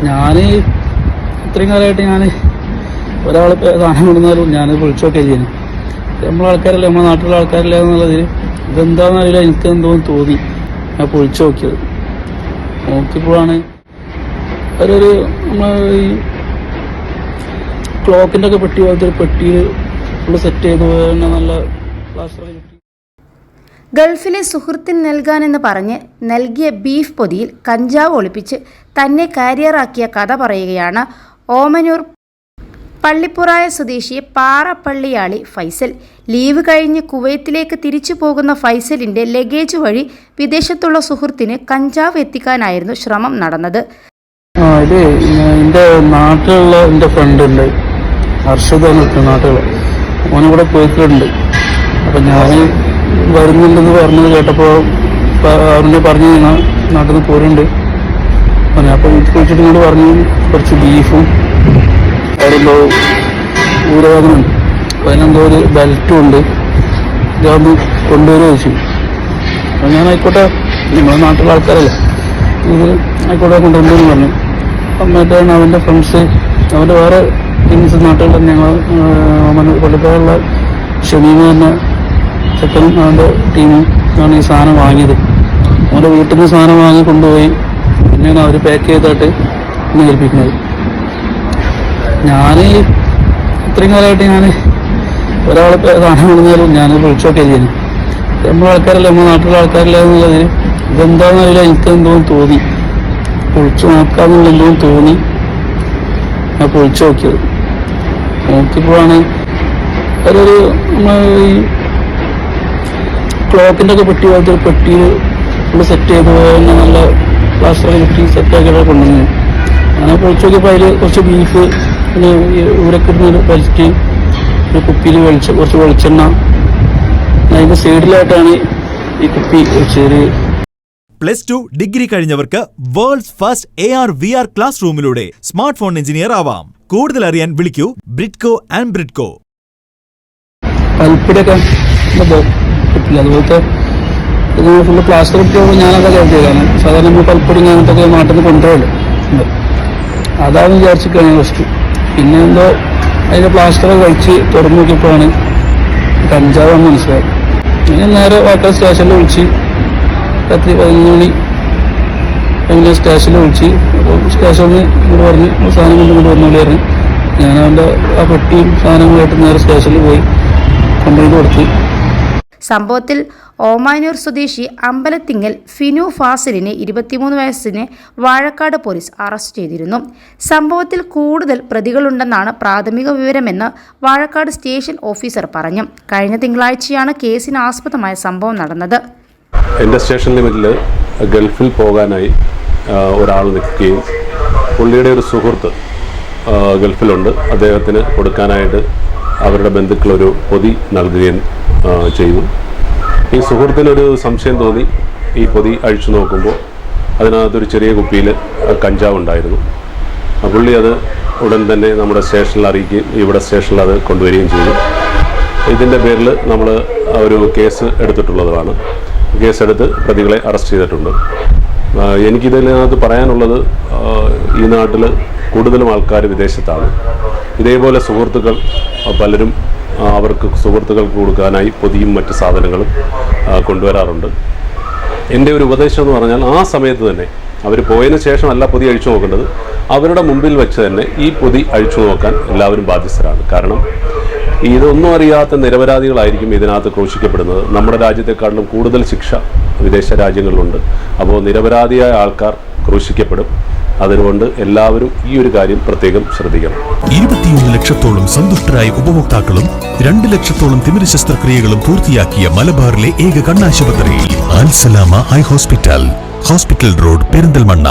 ഞാൻ ഇത്രയും കാലമായിട്ട് ഞാൻ ഒരാൾ സാധനം കൊണ്ടുവന്നാലും ഞാനത് വിളിച്ചോക്കെ ചെയ്യുന്നു. നമ്മളെ ആൾക്കാരല്ലേ, നമ്മുടെ നാട്ടിലുള്ള ആൾക്കാരല്ലേ എന്നുള്ളതിൽ ഇതെന്താണെന്ന് അറിയില്ല, എനിക്ക് എന്തോന്ന് തോന്നി. ഞാൻ പൊളിച്ചു നോക്കിയത്. നോക്കിയപ്പോഴാണ് ഒരു നമ്മൾ ഈ ക്ലോക്കിൻ്റെ ഒക്കെ പെട്ടി പോലത്തെ ഒരു പെട്ടിയിൽ ഫുള്ള് സെറ്റ് ചെയ്ത് തന്നെ നല്ല പ്ലാസ്റ്റർ കിട്ടി. ഗൾഫിലെ സുഹൃത്തിന് നൽകാനെന്ന് പറഞ്ഞ് നൽകിയ ബീഫ് പൊതിയിൽ കഞ്ചാവ് ഒളിപ്പിച്ച് തന്നെ കാരിയറാക്കിയ കഥ പറയുകയാണ് ഓമനൂർ പള്ളിപ്പുറായ സ്വദേശി പാറപ്പള്ളിയാളി ഫൈസൽ. ലീവ് കഴിഞ്ഞ് കുവൈത്തിലേക്ക് തിരിച്ചു പോകുന്ന ഫൈസലിൻ്റെ ലഗേജ് വഴി വിദേശത്തുള്ള സുഹൃത്തിന് കഞ്ചാവ് എത്തിക്കാനായിരുന്നു ശ്രമം നടന്നത്. എൻ്റെ നാട്ടിലുള്ള എൻ്റെ ഫ്രണ്ട് ഉണ്ട്, അർഷദ് നാട്ടിലുള്ള, ഓനിവിടെ കുവൈത്തിലുണ്ട്. അപ്പം ഞാൻ വരുന്നുണ്ടെന്ന് പറഞ്ഞത് കേട്ടപ്പോൾ അവനെ പറഞ്ഞു ഞാൻ നാട്ടിൽ നിന്ന് പോരുന്നുണ്ട്. അപ്പോൾ വീട്ടിൽ വിളിച്ചിട്ട് ഇങ്ങോട്ട് പറഞ്ഞു കുറച്ച് ബീഫും കാര്യമെന്തോ ഊരവേദനയുണ്ട്, അപ്പോൾ അതിനെന്തോ ഒരു ബെൽറ്റും ഉണ്ട്, ഇതൊന്ന് കൊണ്ടുവരുമോ ചോദിച്ചു. അപ്പോൾ ഞാൻ ആയിക്കോട്ടെ, നിങ്ങളുടെ നാട്ടിലുള്ള ആൾക്കാരല്ലേ, ഇത് ആയിക്കോട്ടെ കൊണ്ടുവരുമെന്ന് പറഞ്ഞു. അമ്മയായിട്ടാണ് അവൻ്റെ ഫ്രണ്ട്സ്, അവൻ്റെ വേറെ ടീംസ് നാട്ടിലുള്ള ഞങ്ങൾ കൊല്ലക്കാരുള്ള ഷമീമ തന്നെ ചെക്കനും അവൻ്റെ ടീമും ആണ് ഈ സാധനം വാങ്ങിയത്. അവൻ്റെ വീട്ടിൽ നിന്ന് സാധനം വാങ്ങി കൊണ്ടുപോയി പിന്നെയാണ് അവർ പാക്ക് ചെയ്തിട്ട് ഇങ്ങനെ ഏൽപ്പിക്കുന്നത്. ഞാൻ ഇത്രയും കാലമായിട്ട് ഞാൻ ഒരാൾ സാധനം കൊണ്ടുവന്നാലും ഞാനത് വിളിച്ചോക്കെ ചെയ്യുന്നു. നമ്മളെ ആൾക്കാരല്ലേ, നമ്മുടെ നാട്ടിലുള്ള ആൾക്കാരല്ലേ എന്നുള്ളതിൽ ഇതെന്താണെന്ന് അറിയില്ല, എനിക്ക് എന്തോന്ന് തോന്നി. പൊളിച്ചു നോക്കാമെന്നുള്ള എന്തോന്ന് തോന്നി. ഞാൻ പൊളിച്ചു നോക്കിയത്. നോക്കിയപ്പോഴാണ് ഒരു നമ്മൾ ഈ ക്ലോക്കിൻ്റെ ഒക്കെ പെട്ടി പോലത്തെ ഒരു പെട്ടിയിൽ ഫുള്ള് സെറ്റ് ചെയ്ത് തന്നെ നല്ല പ്ലാസ്റ്റർ കിട്ടി സെറ്റാക്കിയിട്ട് കൊണ്ടുവന്നു. അങ്ങനെ പൊളിച്ചു നോക്കിയപ്പോൾ അതിൽ കുറച്ച് ബീഫ്, പിന്നെ ഊരക്കിടുന്നൊരു പരിസ്റ്റ്, ഒരു കുപ്പിയിൽ കുറച്ച് വെളിച്ചെണ്ണ, അതിൻ്റെ സൈഡിലായിട്ടാണ് ഈ കുപ്പി വെച്ചത്. +2 ഡിഗ്രി കഴിഞ്ഞവർക്ക് വേൾഡ്സ് ഫസ്റ്റ് AR/VR ക്ലാസ് റൂമിലൂടെ സ്മാർട്ട് ഫോൺ എഞ്ചിനീയർ ആവാം. കൂടുതൽ അറിയാൻ വിളിക്കൂ ബ്രിഡ്കോ ആൻഡ് ബ്രിഡ്കോ. പൽപ്പിടൊക്കെ കിട്ടില്ല, അതുപോലത്തെ ഇത് ഫുള്ള് പ്ലാസ്റ്റർ കിട്ടിയപ്പോൾ ഞാനതൊക്കെ കരുതിയതാണ്. സാധാരണ നമ്മൾ പൽപ്പൊടി അങ്ങനത്തൊക്കെ നാട്ടിൽ നിന്ന് കൊണ്ടുപോകല്ലോ, അതാണെന്ന് വിചാരിച്ചിട്ടാണ് ഫസ്റ്റ്. പിന്നെ എന്തോ അതിൻ്റെ പ്ലാസ്റ്ററൊക്കെ കഴിച്ച് തുറന്നു നോക്കിയപ്പോഴാണ് കഞ്ചാവാന്ന് മനസ്സിലായി. പിന്നെ നേരെ വാട്ടർ സ്റ്റേഷനിൽ വിളിച്ച് രാത്രി 11 മണി അങ്ങനെ സ്റ്റേഷനിൽ വിളിച്ച്. അപ്പോൾ സ്റ്റേഷനിൽ ഇങ്ങോട്ട് പറഞ്ഞ് സാധനം കൊണ്ട് ഇങ്ങോട്ട് വന്നോളി പറഞ്ഞു. ഞാൻ അവൻ്റെ ആ പെട്ടിയും സാധനങ്ങളായിട്ട് നേരെ സ്റ്റേഷനിൽ പോയി കംപ്ലൈൻറ്റ് കൊടുത്തു. സംഭവത്തിൽ ഓമാനൂർ സ്വദേശി അമ്പലത്തിങ്ങൽ ഫിനു ഫാസിലിനെ 23 വയസ്സിന് വാഴക്കാട് പോലീസ് അറസ്റ്റ് ചെയ്തിരുന്നു. സംഭവത്തിൽ കൂടുതൽ പ്രതികളുണ്ടെന്നാണ് പ്രാഥമിക വിവരമെന്ന് വാഴക്കാട് സ്റ്റേഷൻ ഓഫീസർ പറഞ്ഞു. കഴിഞ്ഞ തിങ്കളാഴ്ചയാണ് കേസിന് ആസ്പദമായ സംഭവം നടന്നത്. എൻ്റെ സ്റ്റേഷൻ ലിമിറ്റിൽ ഗൾഫിൽ പോകാനായി ഒരാൾ നിൽക്കുകയും പുള്ളിയുടെ ഒരു സുഹൃത്ത് ഗൾഫിലുണ്ട്, അദ്ദേഹത്തിന് കൊടുക്കാനായിട്ട് അവരുടെ ബന്ധുക്കളൊരു പൊതി നൽകുകയും ചെയ്തു. ഈ സുഹൃത്തിനൊരു സംശയം തോന്നി. ഈ പൊതി അഴിച്ചു നോക്കുമ്പോൾ അതിനകത്തൊരു ചെറിയ കുപ്പിയിൽ കഞ്ചാവ് ഉണ്ടായിരുന്നു. പുള്ളി അത് ഉടൻ തന്നെ നമ്മുടെ സ്റ്റേഷനിൽ അറിയിക്കുകയും ഇവിടെ സ്റ്റേഷനിൽ അത് കൊണ്ടുവരികയും ചെയ്തു. ഇതിൻ്റെ പേരിൽ നമ്മൾ ഒരു കേസ് എടുത്തിട്ടുള്ളതാണ്. കേസെടുത്ത് പ്രതികളെ അറസ്റ്റ് ചെയ്തിട്ടുണ്ട്. എനിക്കിതിനകത്ത് പറയാനുള്ളത്, ഈ നാട്ടിൽ കൂടുതലും ആൾക്കാർ വിദേശത്താണ്. ഇതേപോലെ സുഹൃത്തുക്കൾ പലരും അവർക്ക് സുഹൃത്തുക്കൾക്ക് കൊടുക്കാനായി പൊതിയും മറ്റ് സാധനങ്ങളും കൊണ്ടുവരാറുണ്ട്. എൻ്റെ ഒരു ഉപദേശം എന്ന് പറഞ്ഞാൽ, ആ സമയത്ത് തന്നെ അവർ പോയതിന് ശേഷമല്ല പൊതി അഴിച്ചു നോക്കേണ്ടത്, അവരുടെ മുമ്പിൽ വെച്ച് തന്നെ ഈ പൊതി അഴിച്ചു നോക്കാൻ എല്ലാവരും ബാധ്യസ്ഥരാണ്. കാരണം ഇതൊന്നും അറിയാത്ത നിരപരാധികളായിരിക്കും ഇതിനകത്ത് ക്രൂശിക്കപ്പെടുന്നത്. നമ്മുടെ രാജ്യത്തെക്കാട്ടിലും കൂടുതൽ ശിക്ഷ വിദേശ രാജ്യങ്ങളിലുണ്ട്. അപ്പോൾ നിരപരാധിയായ ആൾക്കാർ ക്രൂശിക്കപ്പെടും. അതുകൊണ്ട് എല്ലാവരും ഈ ഒരു കാര്യം പ്രത്യേകം ശ്രദ്ധിക്കണം. 21 ലക്ഷത്തോളം സന്തുഷ്ടരായ ഉപഭോക്താക്കളും 2 ലക്ഷത്തോളം തിമിര ശസ്ത്രക്രിയകളും പൂർത്തിയാക്കിയ മലബാറിലെ ഏക കണ്ണാശുപത്രി Al Salama eye hospital, hospital road, Perinthalmanna.